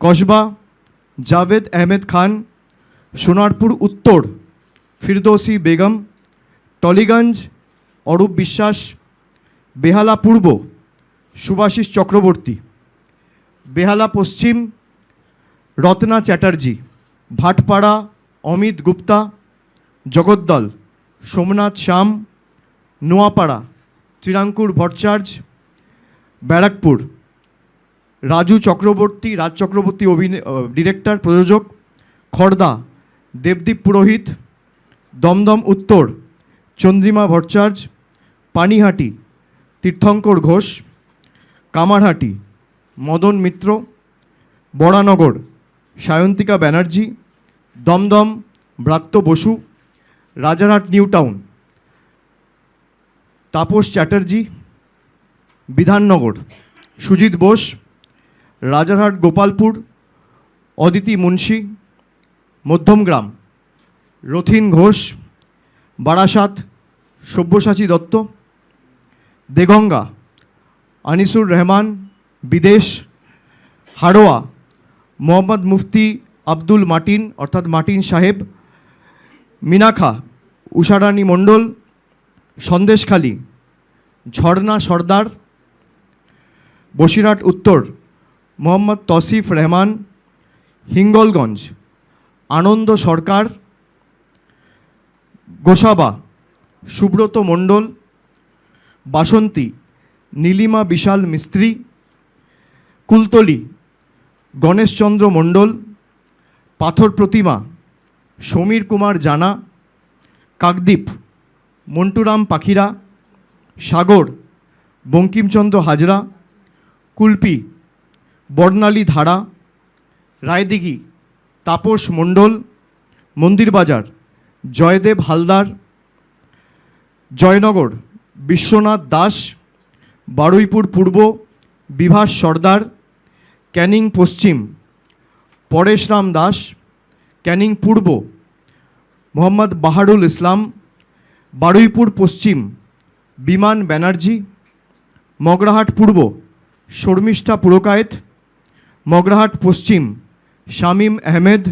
কসবা জাভেদ আহমেদ খান, সোনারপুর উত্তর ফিরদৌসি বেগম, টলিগঞ্জ অরূপ বিশ্বাস, বেহালা পূর্ব সুভাষিস চক্রবর্তী, বেহালা পশ্চিম রত্না চ্যাটার্জি, ভাটপাড়া অমিত গুপ্তা, জগদ্দল সোমনাথ শ্যাম, নোয়াপাড়া ত্রিরাঙ্কুর ভট্টাচার্য, ব্যারাকপুর রাজু চক্রবর্তী, রাজ চক্রবর্তী ডিরেক্টর প্রযোজক, খড়দা দেবদীপ পুরোহিত, দমদম উত্তর চন্দ্রিমা ভট্টাচার্য, পানিহাটি তীর্থঙ্কর ঘোষ, কামারহাটি মদন মিত্র, বরানগর সায়ন্তিকা ব্যানার্জি, দমদম ব্রাত্য বসু, রাজারহাট নিউ টাউন তাপস চ্যাটার্জি, বিধাননগর সুজিত বোস, রাজারহাট গোপালপুর অদিতি মুন্সি, মধ্যমগ্রাম রথিন ঘোষ, বারাসাত সব্যসাচী দত্ত, দেগঙ্গা আনিসুর রহমান, বিদেশ হাড়োয়া মোহাম্মদ মুফতি আব্দুল মাটিন অর্থাৎ মাটিন সাহেব, মিনাখা উষারানী মণ্ডল, সন্দেশখালী ঝর্ণা সর্দার, বসিরহাট উত্তর মোহাম্মদ তসিফ রহমান, হিঙ্গলগঞ্জ আনন্দ সরকার, গোসাবা সুব্রত মণ্ডল, বাসন্তী নীলিমা বিশাল মিস্ত্রি, কুলতলি গণেশচন্দ্র মণ্ডল, পাথর প্রতিমা সমীর কুমার জানা, কাকদ্বীপ মন্টুরাম পাখিরা, সাগর বঙ্কিমচন্দ্র হাজরা, কুলপি বর্ণালী ধারা, রায়দিঘি তাপস মণ্ডল, মন্দিরবাজার জয়দেব হালদার, জয়নগর বিশ্বনাথ দাস, বারুইপুর পূর্ব বিভাস সর্দার, ক্যানিং পশ্চিম পরেশরাম দাস, ক্যানিং পূর্ব মোহাম্মদ বাহারুল ইসলাম, বারুইপুর পশ্চিম বিমান ব্যানার্জি, মগরাহাট পূর্ব শর্মিষ্ঠা পুরকায়েত, মগরাহাট পশ্চিম শামীম আহমেদ,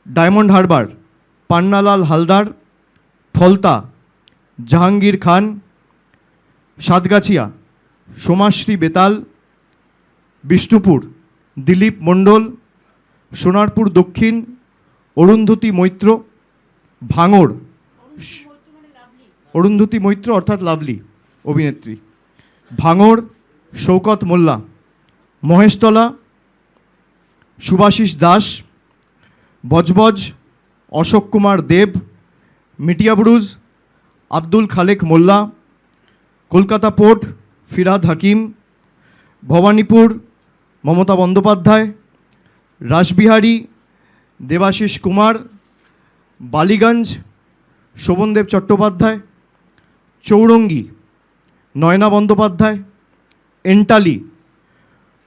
ডায়মন্ড হারবার পান্নালাল হালদার, ফলতা জাহাঙ্গীর খান, সাতগাছিয়া সোমাশ্রী বেতাল, বিষ্ণুপুর দিলীপ মণ্ডল, সোনারপুর দক্ষিণ অরুন্ধতী মৈত্র, ভাঙড় অরুন্ধতী মৈত্র অর্থাৎ লাভলি অভিনেত্রী, ভাঙড় শৌকত মোল্লা, মহেশতলা সুভাষিস দাস, বজবজ অশোক কুমার দেব, মিটিয়াবুরুজ আব্দুল খালেক মোল্লা, কলকাতা পোর্ট ফিরহাদ হাকিম, ভবানীপুর মমতা বন্দ্যোপাধ্যায়, রাসবিহারী দেবাশিস কুমার, বালিগঞ্জ শোভনদেব চট্টোপাধ্যায়, চৌরঙ্গি নয়না বন্দ্যোপাধ্যায়, এন্টালি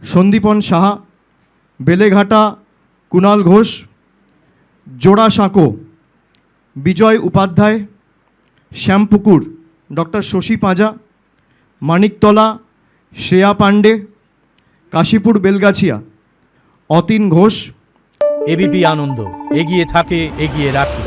সন্দীপন সাহা, বেলেঘাটা কুণাল ঘোষ, জোড়াসাঁকো বিজয় উপাধ্যায়, শ্যামপুকুর ডক্টর শশী পাঁজা, মানিকতলা শ্রেয়া পাণ্ডে, কাশীপুর বেলগাছিয়া অতীন ঘোষ। এবিপি আনন্দ এগিয়ে থাকে, এগিয়ে রাখে।